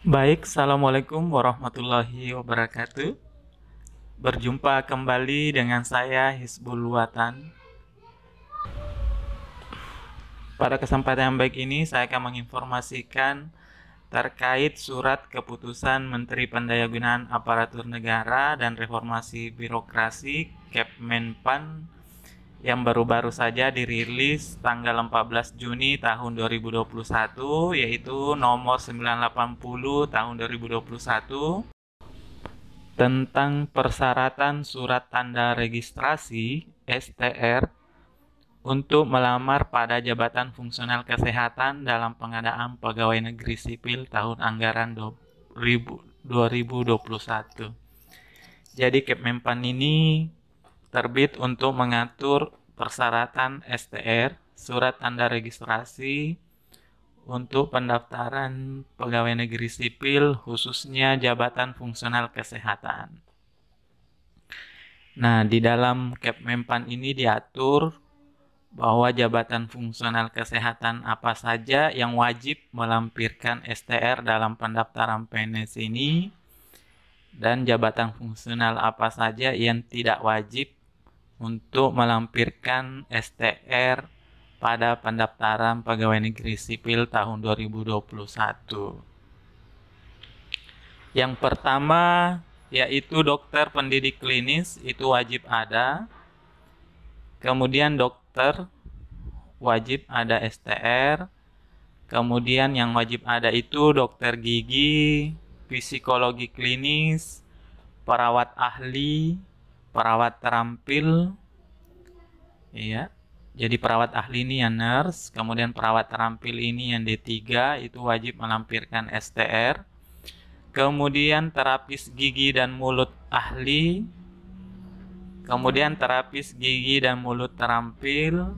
Baik, Assalamualaikum warahmatullahi wabarakatuh. Berjumpa kembali dengan saya Hizbul Watan. Pada kesempatan yang baik ini, saya akan menginformasikan terkait surat keputusan Menteri Pendayagunaan Aparatur Negara dan Reformasi Birokrasi Kepmenpan yang baru-baru saja dirilis tanggal 14 Juni tahun 2021, yaitu nomor 980 tahun 2021, tentang persyaratan surat tanda registrasi (STR) untuk melamar pada jabatan fungsional kesehatan dalam pengadaan pegawai negeri sipil tahun anggaran 2021. Jadi Kepmenpan ini terbit untuk mengatur persyaratan STR, surat tanda registrasi, untuk pendaftaran pegawai negeri sipil khususnya jabatan fungsional kesehatan. Nah, di dalam Kepmenpan ini diatur bahwa jabatan fungsional kesehatan apa saja yang wajib melampirkan STR dalam pendaftaran PNS ini, dan jabatan fungsional apa saja yang tidak wajib untuk melampirkan STR pada pendaftaran pegawai negeri sipil tahun 2021. Yang pertama yaitu dokter pendidik klinis, itu wajib ada. Kemudian dokter wajib ada STR. Kemudian yang wajib ada itu dokter gigi, psikologi klinis, perawat ahli, perawat terampil. Iya. Jadi perawat ahli ini yang nurse, kemudian perawat terampil ini yang D3, itu wajib melampirkan STR. Kemudian terapis gigi dan mulut ahli, kemudian terapis gigi dan mulut terampil,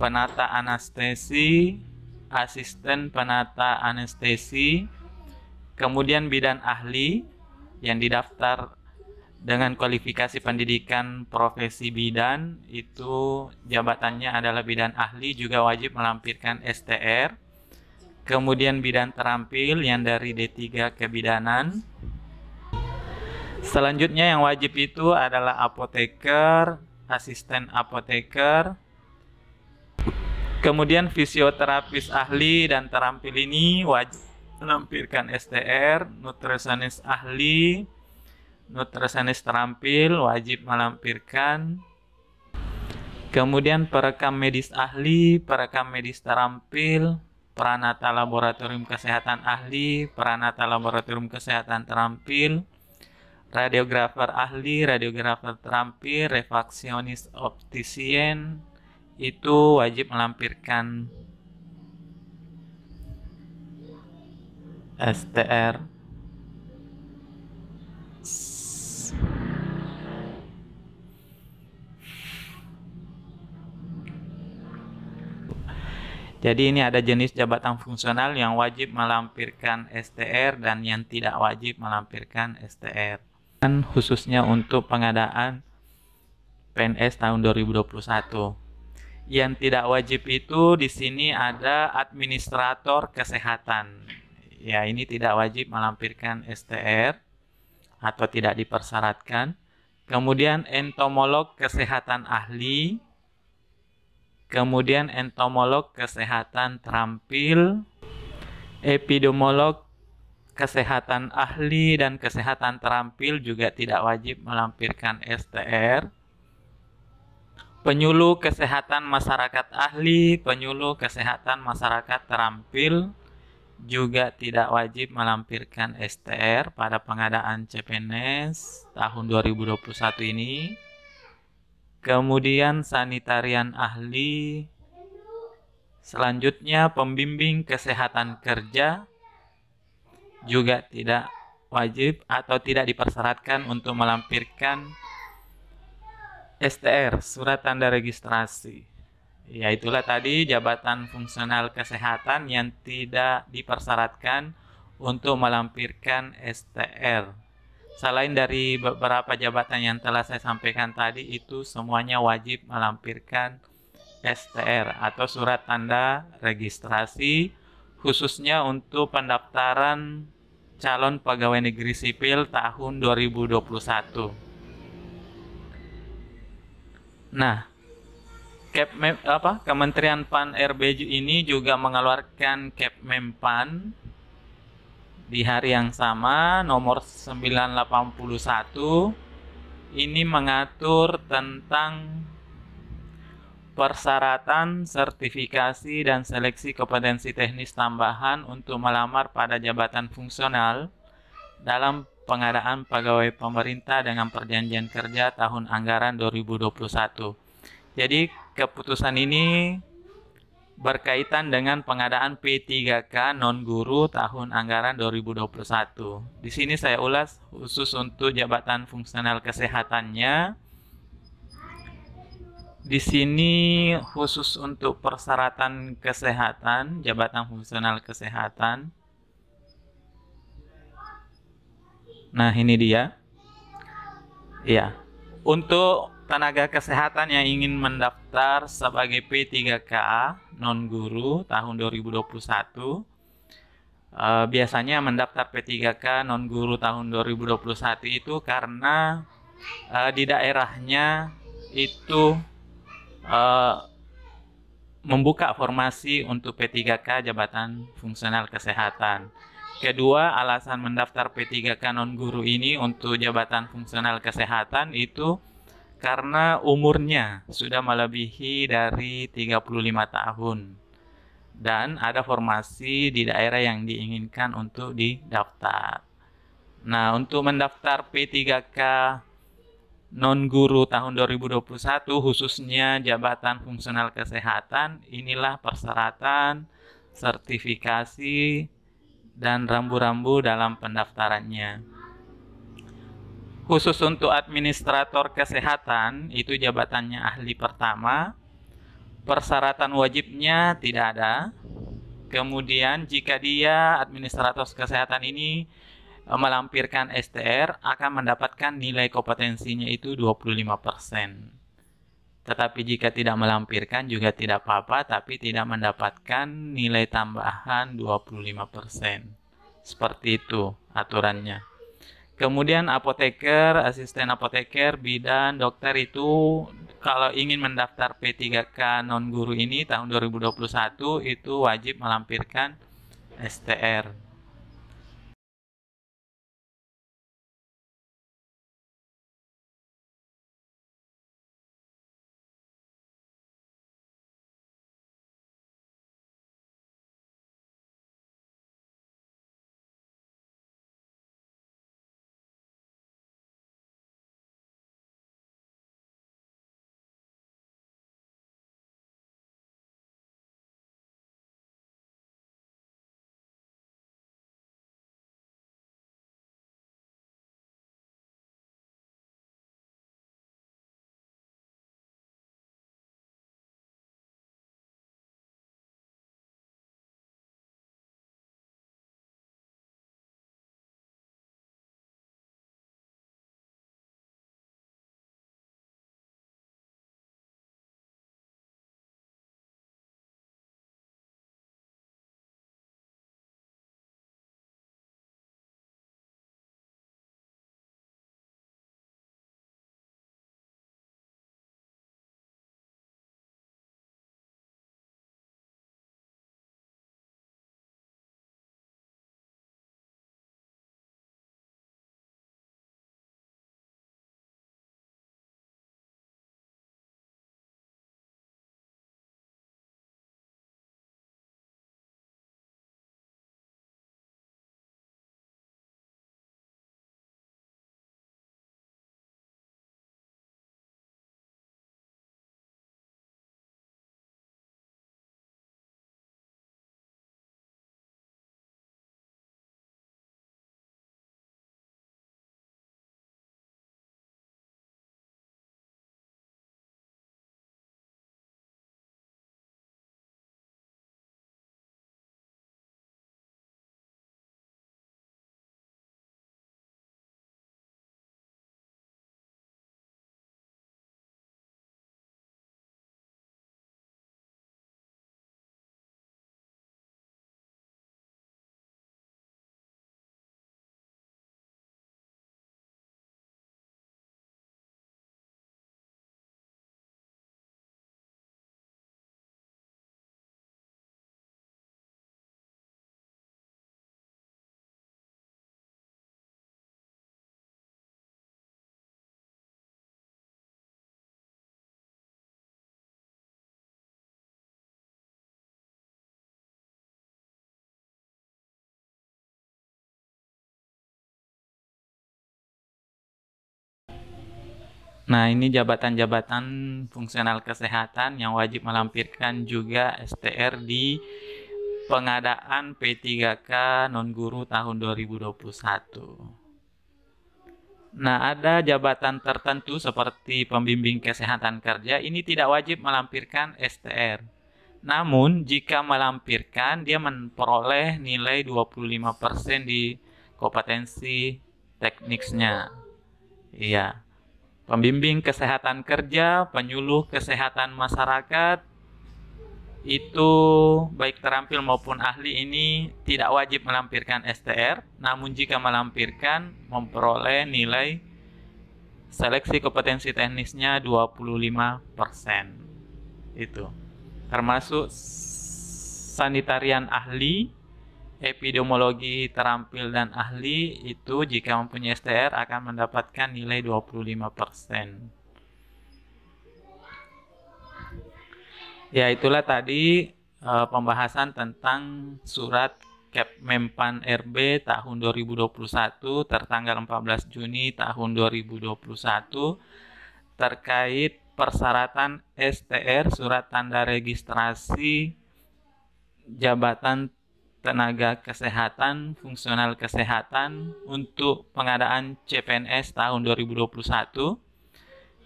penata anestesi, asisten penata anestesi, kemudian bidan ahli yang didaftar dengan kualifikasi pendidikan profesi bidan, itu jabatannya adalah bidan ahli, juga wajib melampirkan STR. Kemudian bidan terampil yang dari D3 kebidanan. Selanjutnya yang wajib itu adalah apoteker, asisten apoteker. Kemudian fisioterapis ahli dan terampil ini wajib melampirkan STR. Nutrisionis ahli, nutrisionis terampil wajib melampirkan. Kemudian perekam medis ahli, perekam medis terampil, peranata laboratorium kesehatan ahli, peranata laboratorium kesehatan terampil, radiografer ahli, radiografer terampil, refraksionis optisien, itu wajib melampirkan STR. Jadi ini ada jenis jabatan fungsional yang wajib melampirkan STR dan yang tidak wajib melampirkan STR. Dan khususnya untuk pengadaan PNS tahun 2021. Yang tidak wajib itu di sini ada administrator kesehatan. Ya, ini tidak wajib melampirkan STR atau tidak dipersyaratkan. Kemudian entomolog kesehatan ahli, kemudian entomolog kesehatan terampil, epidemiolog kesehatan ahli dan kesehatan terampil juga tidak wajib melampirkan STR. Penyuluh kesehatan masyarakat ahli, penyuluh kesehatan masyarakat terampil juga tidak wajib melampirkan STR pada pengadaan CPNS tahun 2021 ini. Kemudian sanitarian ahli. Selanjutnya pembimbing kesehatan kerja juga tidak wajib atau tidak dipersyaratkan untuk melampirkan STR, surat tanda registrasi. Ya, itulah tadi jabatan fungsional kesehatan yang tidak dipersyaratkan untuk melampirkan STR. Selain dari beberapa jabatan yang telah saya sampaikan tadi, itu semuanya wajib melampirkan STR atau surat tanda registrasi, khususnya untuk pendaftaran calon pegawai negeri sipil tahun 2021. Nah, Kementerian PAN RB ini juga mengeluarkan Kepmenpan di hari yang sama, nomor 981. Ini mengatur tentang persyaratan, sertifikasi, dan seleksi kompetensi teknis tambahan untuk melamar pada jabatan fungsional dalam pengadaan pegawai pemerintah dengan perjanjian kerja tahun anggaran 2021. Jadi keputusan ini berkaitan dengan pengadaan P3K non-guru tahun anggaran 2021. Di sini saya ulas khusus untuk jabatan fungsional kesehatannya. Di sini khusus untuk persyaratan kesehatan, jabatan fungsional kesehatan. Nah, ini dia. Ya, untuk tenaga kesehatan yang ingin mendaftar sebagai P3K non-guru tahun 2021, biasanya mendaftar P3K non-guru tahun 2021 itu karena di daerahnya itu membuka formasi untuk P3K jabatan fungsional kesehatan. Kedua, alasan mendaftar P3K non-guru ini untuk jabatan fungsional kesehatan itu karena umurnya sudah melebihi dari 35 tahun dan ada formasi di daerah yang diinginkan untuk didaftar. Nah, untuk mendaftar P3K non-guru tahun 2021 khususnya jabatan fungsional kesehatan, inilah persyaratan, sertifikasi, dan rambu-rambu dalam pendaftarannya. Khusus untuk administrator kesehatan, itu jabatannya ahli pertama. Persyaratan wajibnya tidak ada. Kemudian jika dia administrator kesehatan ini melampirkan STR, akan mendapatkan nilai kompetensinya itu 25%. Tetapi jika tidak melampirkan juga tidak apa-apa, tapi tidak mendapatkan nilai tambahan 25%. Seperti itu aturannya. Kemudian apoteker, asisten apoteker, bidan, dokter itu kalau ingin mendaftar P3K non-guru ini tahun 2021 itu wajib melampirkan STR. Nah, ini jabatan-jabatan fungsional kesehatan yang wajib melampirkan juga STR di pengadaan P3K non-guru tahun 2021. Nah, ada jabatan tertentu seperti pembimbing kesehatan kerja, ini tidak wajib melampirkan STR. Namun, jika melampirkan, dia memperoleh nilai 25% di kompetensi tekniknya. Iya. Pembimbing kesehatan kerja, penyuluh kesehatan masyarakat, itu baik terampil maupun ahli ini tidak wajib melampirkan STR, namun jika melampirkan memperoleh nilai seleksi kompetensi teknisnya 25%. Itu. Termasuk sanitarian ahli, epidemiologi terampil dan ahli itu jika mempunyai STR akan mendapatkan nilai 25%. Ya, itulah tadi pembahasan tentang surat Kepmenpan RB tahun 2021 tertanggal 14 Juni tahun 2021 terkait persyaratan STR surat tanda registrasi jabatan tenaga kesehatan fungsional kesehatan untuk pengadaan CPNS tahun 2021.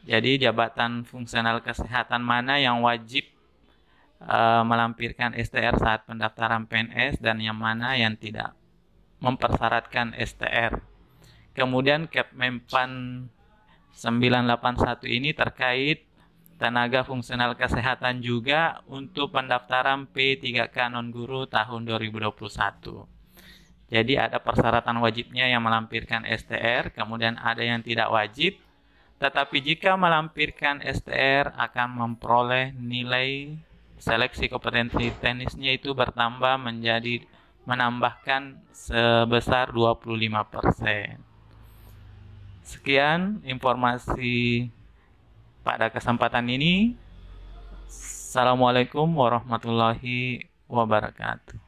Jadi jabatan fungsional kesehatan mana yang wajib melampirkan STR saat pendaftaran PNS dan yang mana yang tidak mempersyaratkan STR. Kemudian Kepmenpan 981 ini terkait tenaga fungsional kesehatan juga untuk pendaftaran P3K non-guru tahun 2021. Jadi ada persyaratan wajibnya yang melampirkan STR, kemudian ada yang tidak wajib. Tetapi jika melampirkan STR akan memperoleh nilai seleksi kompetensi teknisnya itu bertambah menambahkan sebesar 25%. Sekian informasi pada kesempatan ini. Assalamualaikum warahmatullahi wabarakatuh.